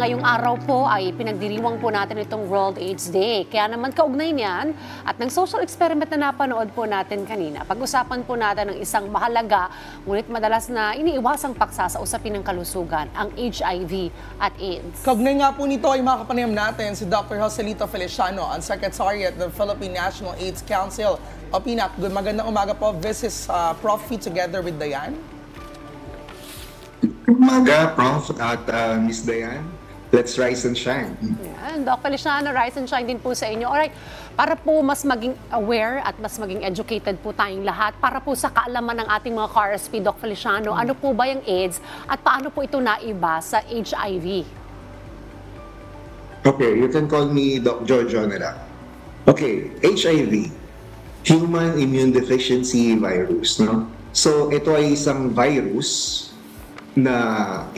Ngayong araw po ay pinagdiriwang po natin itong World AIDS Day. Kaya naman kaugnay niyan at ng social experiment na napanood po natin kanina, pag-usapan po natin ng isang mahalaga ngunit madalas na iniiwasang paksa sa usapin ng kalusugan, ang HIV at AIDS. Kaugnay nga po nito ay makapanayam natin si Dr. Joselito Feliciano, ang Secretary at the Philippine National AIDS Council o PNAC. Good magandang umaga po. This is Prof. Fee together with Diane. Umaga, Prof. at Miss Diane. Let's rise and shine. Yan, Doc Feliciano, rise and shine din po sa inyo. Alright, para po mas maging aware at mas maging educated po tayong lahat, para po sa kaalaman ng ating mga ka-RSP, Doc Feliciano, ano po ba yung AIDS at paano po ito naiba sa HIV? Okay, you can call me Doc Jojo na lang. Okay, HIV, Human Immune Deficiency Virus, no? So, ito ay isang virus na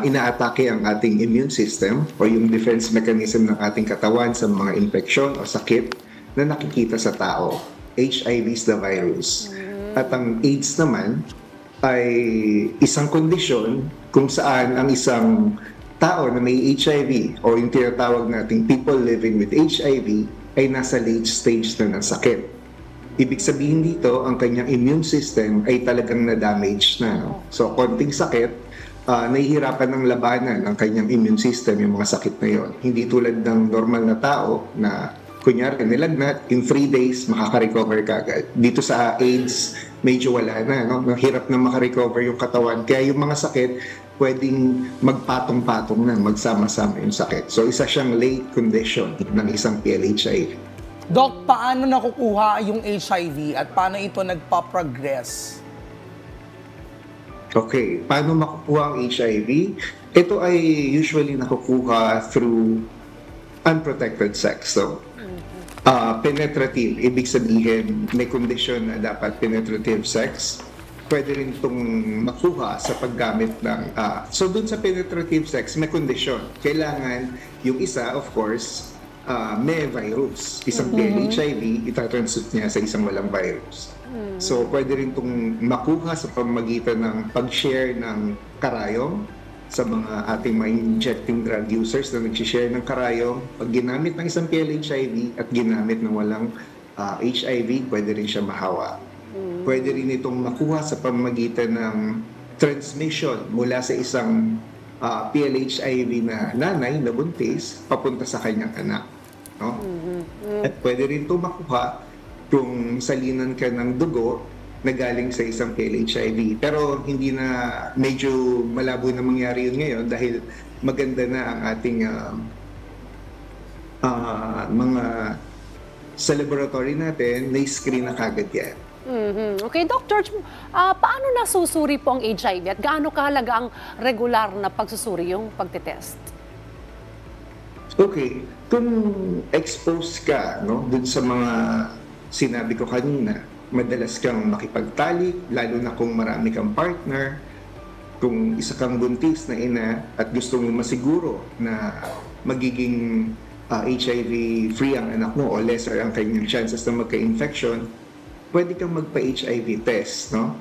inaatake ang ating immune system o yung defense mechanism ng ating katawan sa mga infeksyon o sakit na nakikita sa tao. HIV is the virus. At ang AIDS naman ay isang kondisyon kung saan ang isang tao na may HIV o yung tinatawag nating people living with HIV ay nasa late stage na ng sakit. Ibig sabihin dito, ang kanyang immune system ay talagang na-damage na. No? So, konting sakit, nahihirapan ng labanan ang kanyang immune system, yung mga sakit na yon. Hindi tulad ng normal na tao na, kunyari, nilagnat, in 3 days, makaka-recover kagad. Dito sa AIDS, medyo wala na. No? Mahirap na makarecover yung katawan. Kaya yung mga sakit, pwedeng magpatong-patong na, magsama-sama yung sakit. So, isa siyang late condition ng isang PLHI. Doc, paano nakukuha yung HIV at paano ito nagpa-progress? Okay, paano makukuha ang HIV? Ito ay usually nakukuha through unprotected sex. So, penetrative, ibig sabihin may kondisyon na dapat penetrative sex. Pwede rin itong makuha sa paggamit ng... so, dun sa penetrative sex, may kondisyon. Kailangan yung isa, of course, may virus. Isang PLHIV, itatransmit niya sa isang walang virus. So, pwede rin itong makuha sa pamamagitan ng pag-share ng karayom sa mga ating mga injecting drug users na nag-share ng karayom. Pag ginamit ng isang PLHIV at ginamit ng walang HIV, pwede rin siya mahawa. Pwede rin itong makuha sa pamamagitan ng transmission mula sa isang PLHIV na nanay na buntis papunta sa kanyang anak. No? At pwede rin ito makuha kung salinan ka ng dugo na galing sa isang PLHIV. Pero hindi na, medyo malabo na mangyari yun ngayon dahil maganda na ang ating mga sa laboratory natin, na-screen na kagad yan. Okay, Dr. George, paano nasusuri po ang HIV at gaano kahalaga ang regular na pagsusuri, yung pagtitest? Okay, kung exposed ka dun sa mga sinabi ko kanina, madalas kang makipagtalik, lalo na kung marami kang partner, kung isa kang buntis na ina at gusto mo masiguro na magiging HIV-free ang anak mo o lesser ang kanyang chances na magka-infection, pwede kang magpa-HIV test, no?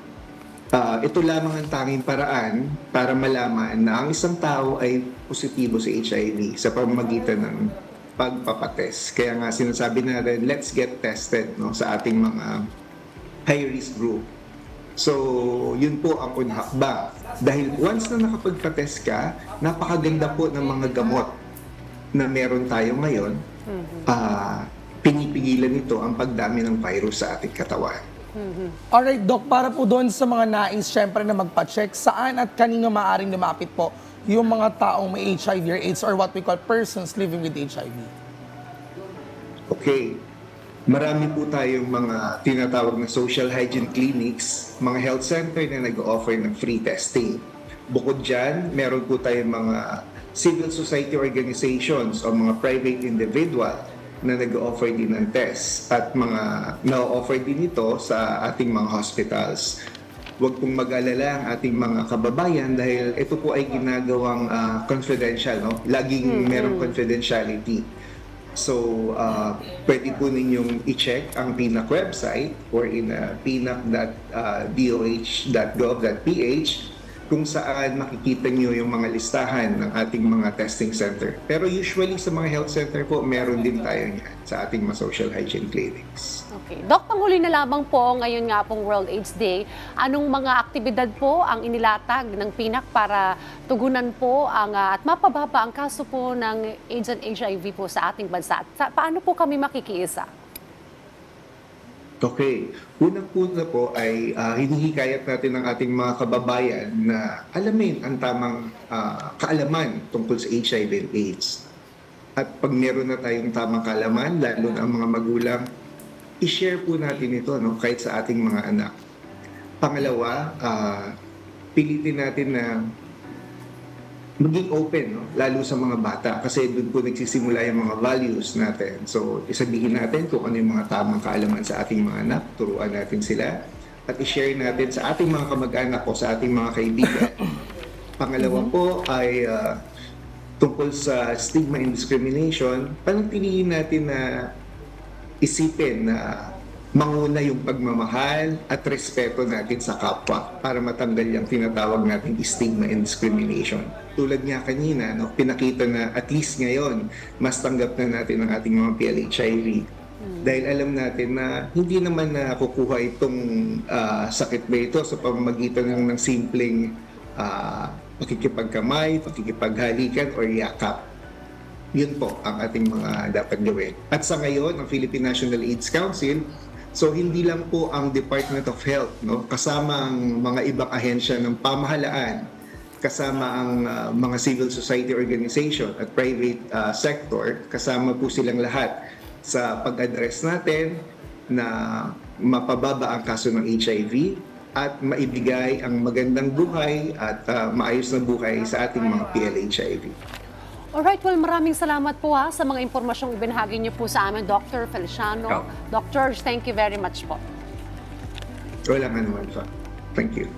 Ito lamang ang tanging paraan para malaman na ang isang tao ay positibo sa HIV sa pamamagitan ng pagpapatest. Kaya nga sinasabi natin, let's get tested sa ating mga high-risk group. So, yun po ang unang hakbang. Dahil once na nakapagpa-test ka, napakaganda po ng mga gamot na meron tayo ngayon, pinipigilan nito ang pagdami ng virus sa ating katawan. Alright, Doc, para po doon sa mga nais, syempre na magpa-check, saan at kanino maaaring lumapit po yung mga taong may HIV or AIDS or what we call persons living with HIV? Okay. Marami po tayong mga tinatawag na social hygiene clinics, mga health center na nag-offer ng free testing. Bukod dyan, meron po tayong mga civil society organizations o mga private individual na nag-offer din ng test at mga na-offer din ito sa ating mga hospitals. Huwag pong mag-alala ang ating mga kababayan dahil ito po ay ginagawang confidential. No? Laging merong confidentiality. So, pwede po ninyong i-check ang PNAC website or in pnac.doh.gov.ph kung saan makikita nyo yung mga listahan ng ating mga testing center. Pero usually sa mga health center po, meron din tayo yan sa ating mga social hygiene clinics. Okay. Doc, panghuli na lamang po, ngayon nga pong World AIDS Day, anong mga aktibidad po ang inilatag ng PINAC para tugunan po at mapababa ang kaso po ng AIDS and HIV po sa ating bansa? At paano po kami makikiisa? Okay. Unang-una po ay hinihikayat natin ng ating mga kababayan na alamin ang tamang kaalaman tungkol sa HIV and AIDS. At pag meron na tayong tamang kaalaman, lalo na ang mga magulang, i-share po natin ito kahit sa ating mga anak. Pangalawa, pilitin natin na maging open, lalo sa mga bata kasi doon po nagsisimula yung mga values natin. So, isabihin natin kung ano yung mga tamang kaalaman sa ating mga anak, turuan natin sila at i-share natin sa ating mga kamag-anak o sa ating mga kaibigan. Pangalawa po ay tungkol sa stigma and discrimination, panatilihin natin na isipin na manguna yung pagmamahal at respeto natin sa kapwa para matanggal yung tinatawag natin stigma and discrimination. Tulad nga kanina, pinakita na at least ngayon, mas tanggap na natin ang ating mga PLHIV. Dahil alam natin na hindi naman nakukuha itong sakit na ito sa pamamagitan ng simpleng pakikipagkamay, pakikipaghalikan, or yakap. Yun po ang ating mga dapat gawin. At sa ngayon, ang Philippine National AIDS Council, so hindi lang po ang Department of Health, kasama ang mga ibang ahensya ng pamahalaan, kasama ang mga civil society organization at private sector, kasama po silang lahat sa pag-address natin na mapababa ang kaso ng HIV at maibigay ang magandang buhay at maayos na buhay sa ating mga PLHIV. Alright, well, maraming salamat po sa mga impormasyong ibinahagi niyo po sa amin, Dr. Feliciano. Dr. George, thank you very much po. Wala nga naman pa. Thank you.